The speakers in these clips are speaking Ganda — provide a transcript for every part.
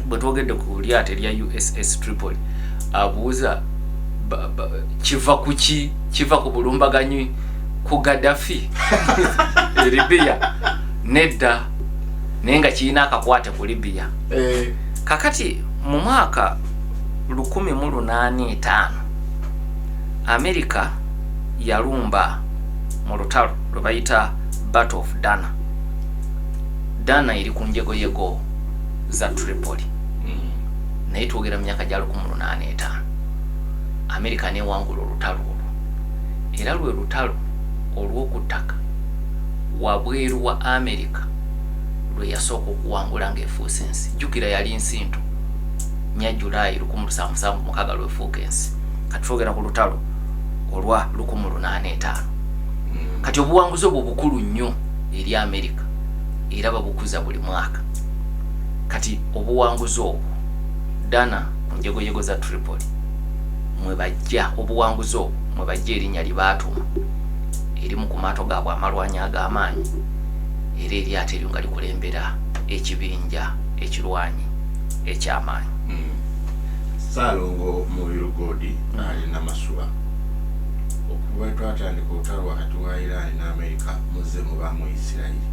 bwetwogedde ku lyaato erya USS Tripoli abuuza kiva kuki, kiva ku bulumbaganyi ku Gaddafi Libya nedda naye nga kirina akakwate ku Libya. Kakati mu mwaka 1805 America yalumba mu lutalo lwe bayita Battle of Dana. Dana iri ku njegoyego za Tripoli. Naye twogera mu myaka gya 1805 America newangula olutalo olwo, era lwe lutalo olw'okuttaka wabweru wa America lwe yasooka okuwangula ng'efuusa ensi. Jjukira yali nsinto nya Julayi 1776 lwefuuka ensi. Kati twogera ku lutalo olwa 1805. Kati obuwanguzi obwo bukulu nnyo eri America era babukuza buli mwaka. Kati obuwanguzi obwo Dana ku njegoyego za Tripoli mwe bajja, obuwanguzi obwo mwe bajja erinnya libaatuma erimu ku maato gaabwe amalwanyi ag'amaanyi era eryato eryo nga likulembera ekibinja ekirwanyi eky'amaanyi. Ssaalongo Mubirugodi alina masuwa okuva twatandika olutalo wakati wa Iran ne America muzze mubaamu Isirayiri,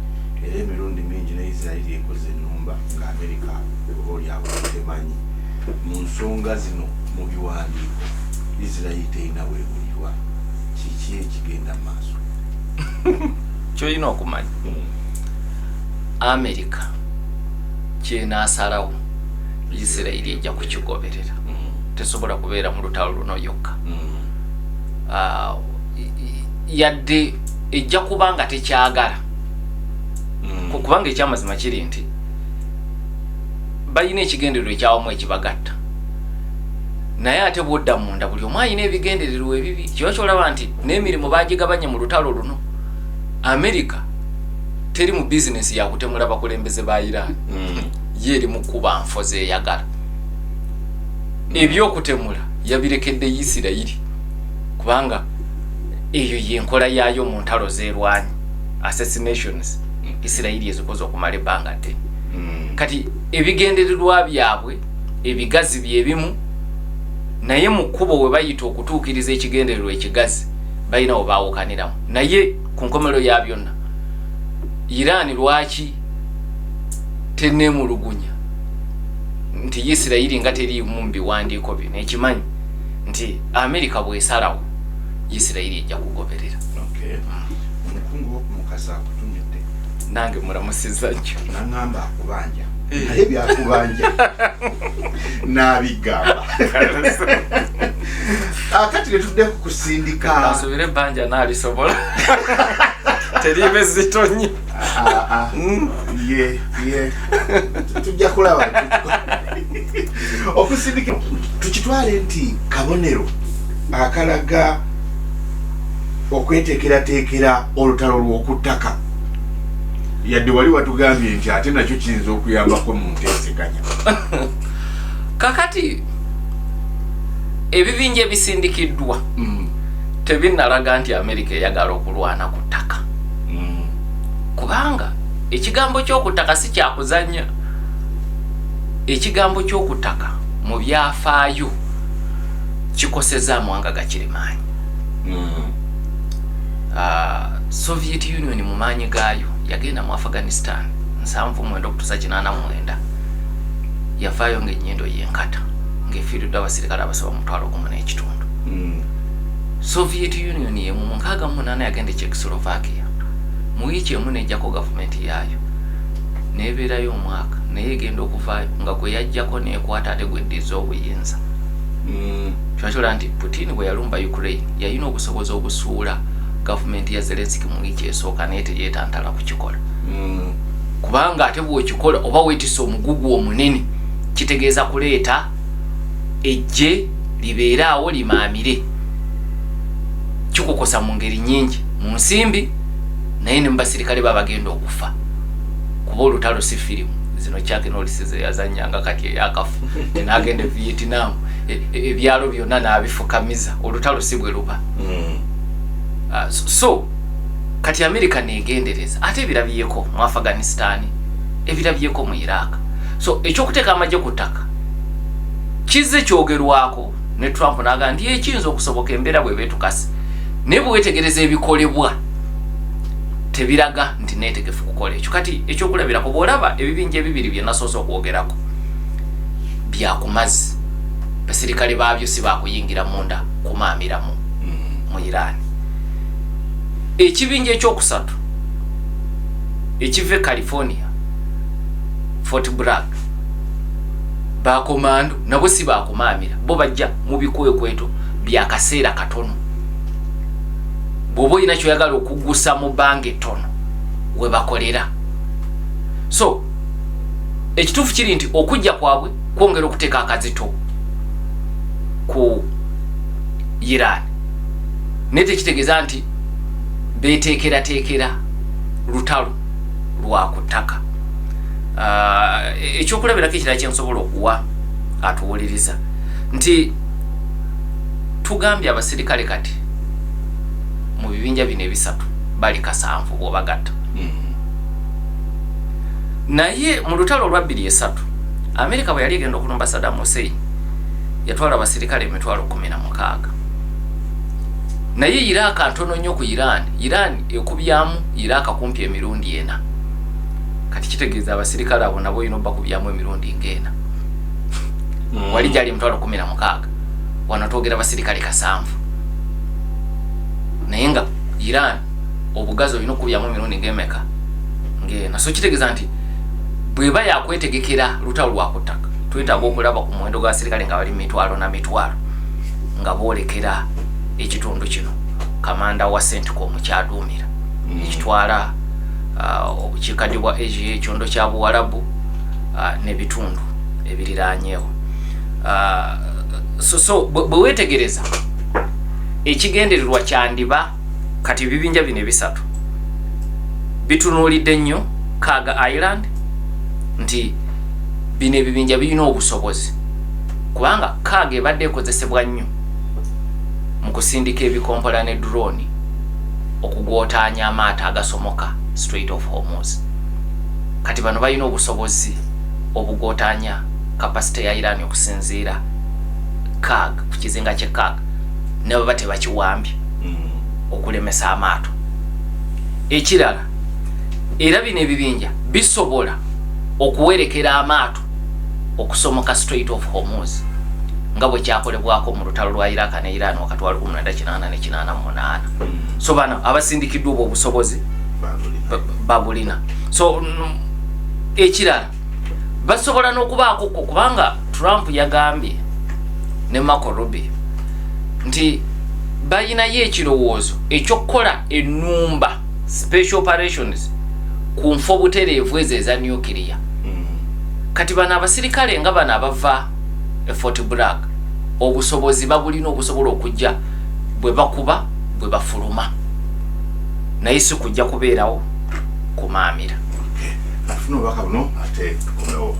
era emirundi mingi ne Isirayiri ekoze ennumba nga America obaolyawo temanyi. Mu nsonga zino mu biwandiiko Isirayiri terina weebulirwa, kiki ekigenda mu maaso? Kyolina okumanya America kyenaasalawo Isirayiri ejja kukigoberera. Tesobola kubeera mu lutalo luno yokka. Yadde ejja kubanga tekyagala. Kubanga ekyamazima kiri nti balina ekigendererwa ekyawamu ekibagatta, naye ate bwodda munda buli omu alina ebigendererwa ebibi. Kiba kyolaba nti n'emirimu baagigabanye mu lutalo luno. America teri mu bizinesi yakutemula bakulembeze ba Iran. Ye eri mu kuba nfo zeeyagala. Ebyokutemula yabirekedde Isirayiri kubanga eyo yenkola yaayo mu ntalo zeerwanyi, assassinations Isirayiri ezikoze okumala ebbanga ddene. Kati ebigendererwa byabwe ebigazi byebimu, naye mu kkubo we bayita okutuukiriza ekigendererwa ekigazi balina we baawukaniramu. Naye ku nkomerero ya byonna Iran lwaki teneemulugunya nti Isirayiri nga teriimu mu biwandiiko bino, ekimanyi nti America bw'esalawo Isirayiri ejja kugoberera. Omukungu Mukasa akutumidde nange mulamusiza nnyo. Naŋŋamba akubanja naye byakubanja n'abigamba. Kati netudde ku kusindika asubire ebbanja naalisobola teriibe zito nnyo. Tujja kulaba okusindika tukitwale nti kabonero akalaga okweteekerateekera olutalo lw'okuttaka, yadde wali watugambye nti ate nakyo kiyinza okuyambako mu nteeseganya. Kakati ebibinja ebisindikiddwa tebinnalaga nti America eyagala okulwana ku ttaka, kubanga ekigambo ky'okuttaka si kyakuzannya. Ekigambo ky'okuttaka mu byafaayo kikoseza amawanga gakirimaanyi. Soviet Union mu maanyi gaayo yagenda mu Afghanistan 79 okutuusa 89 yafaayo ng'ennyindo yenkata ng'efiiriddwa abasirikale abasaba 1,1.5. Soviet Union ye mu 68 yagenda Czechoslovakia, mu wiiki emu n'ejjako gavumenti yaayo n'ebeerayo omwaka, naye egenda okuvaayo nga gwe yajjako n'ekwata ate gweddiza obuyinza. Kyakyola nti Putin bwe yalumba Ukraine yalina obusobozi obusuula gavumenti ya Zelensky mu wiiki esooka naye teyeetantala kukikola. Kubanga ate bw'okikola oba weetisa omugugu omunene kitegeeza kuleeta ejje libeere awo limaamire. Kikukosa mu ngeri nnyingi, mu nsimbi naye ne mu basirikale babagenda okufa. Kuba olutalo si firimu zino Chuck Norris ze yazannyanga kati eyakafu n'agenda e Vietnam ebyalo byonna n'abifukamiza. Olutalo si bwe luba. So kati America neegendereza ate ebirabyeko mu Afghanistan, ebirabyeko mu Iraq. So ekyokuteeka amagye ku ttaka kizze kyogerwako ne Trump n'agamba nti ekiyinza okusoboka embeera bwe beetukasi naye bwe weetegereza ebikolebwa tebiraga nti neetegefu kukola ekyo. Kati ekyokulabirako bw'olaba ebibinja ebibiri bye nasoose okwogerako byakumazzi, basirikale baabyo si baakuyingira munda kumaamiramu mu Iran. Ekibinja ekyokusatu ekiva e California Fort Bragg bakomando nabo si baakumaamira, bo bajja mu bikwekweto bya kaseera katono. Bw'oba olina kyoyagala okuggusa mu bbanga ettono we bakolera. So ekituufu kiri nti okujja kwabwe kwongera okuteeka akazito ku Iran, naye tekitegeeza nti beeteekerateekera lutalo lwa ku ttaka. Ekyokulabirako ekirala kye nsobola okuwa atuwuliriza nti tugambye abasirikale kati mu bibinja bino ebisatu bali 7 bw'obagatta. Naye mu lutalo olwa 2003 Amerika bwe yali egenda okulumba Saddam Hussein yatwala abasirikale 16,000. Naye Iraq ntono nnyo ku Iran ekubyamu Iraq kumpi emirundi 4. Kati kitegeeza abasirikale abo nabo olina bakubyamu emirundi ng'ena. Wali gyali 16,000 wano twogera abasirikale 7. Naye nga Iran obugazi olina okubyamu emirundi ng'emeka ng'ena. So kitegeeza nti bweba yakwetegekera lutalo lwa ku ttaka twetaaga okulaba ku muwendo gw'abasirikale nga bali mitwalo na mitwalo nga boolekera ekitundu kino kamanda wa CENTCOM kyaduumira ekitwala obukiikaddyo bwa Asia, ekyondo kya Buwarabu n'ebitundu ebiriraanyeewo. So bwe weetegereza ekigendererwa kyandiba kati ebibinja bino ebisatu bitunuulidde nnyo Kaga Island nti bino ebibinja birina obusobozi kubanga Kaga ebadde ekozesebwa nnyo mu kusindika ebikompola ne drone okugwootaanya amaato agasomoka Strait of Hormuz. Kati bano balina obusobozi obugwootaanya kapasite ya Iran okusinziira Kaga ku kizinga kye Kaga ne baba tebakiwambye okulemesa amaato. Ekirala era bino ebibinja bisobola okuwerekera amaato okusomoka Strait of Hormuz nga bwe kyakolebwako mu lutalo lwa Iraq ne Iran wakati wa 1988 ne 1988. So bano abasindikiddwa obwo obusobozi babulina. So ekirala basobola n'okubaako kubanga Trump yagambye ne Marco Rubio nti bayinayo ekirowoozo ekyokukola ennumba special operations ku nfo butereevu ezo eza nuclear. Kati bano abasirikale nga bano abava e Fort Bragg obusobozi babulina okusobola okujja bwe bakuba bwe bafuluma naye si kujja kubeerawo kumaamira. Afuna obubaka buno ate tukomewo.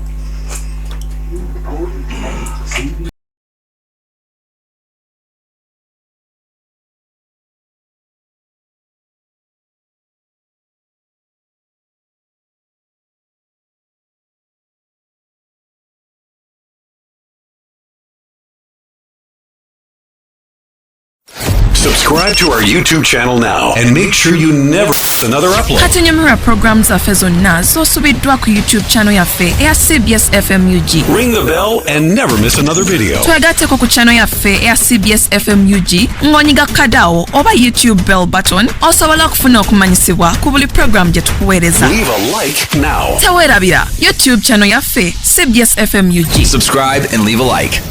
Subscribe to our YouTube channel now and make sure you never miss another upload. Katunyumira programs zaffe zonna z'osubiddwa ku YouTube channel yaffe eya CBS FM UG. Ring the bell and never miss another video. Twegatteko ku channel yaffe eya CBS FM UG ng'onyiga kadaawo oba YouTube bell button osobola okufuna okumanyisibwa ku buli program gye tukuweereza. Leave a like now. Teweerabira YouTube channel yaffe CBS FM UG. Subscribe and leave a like.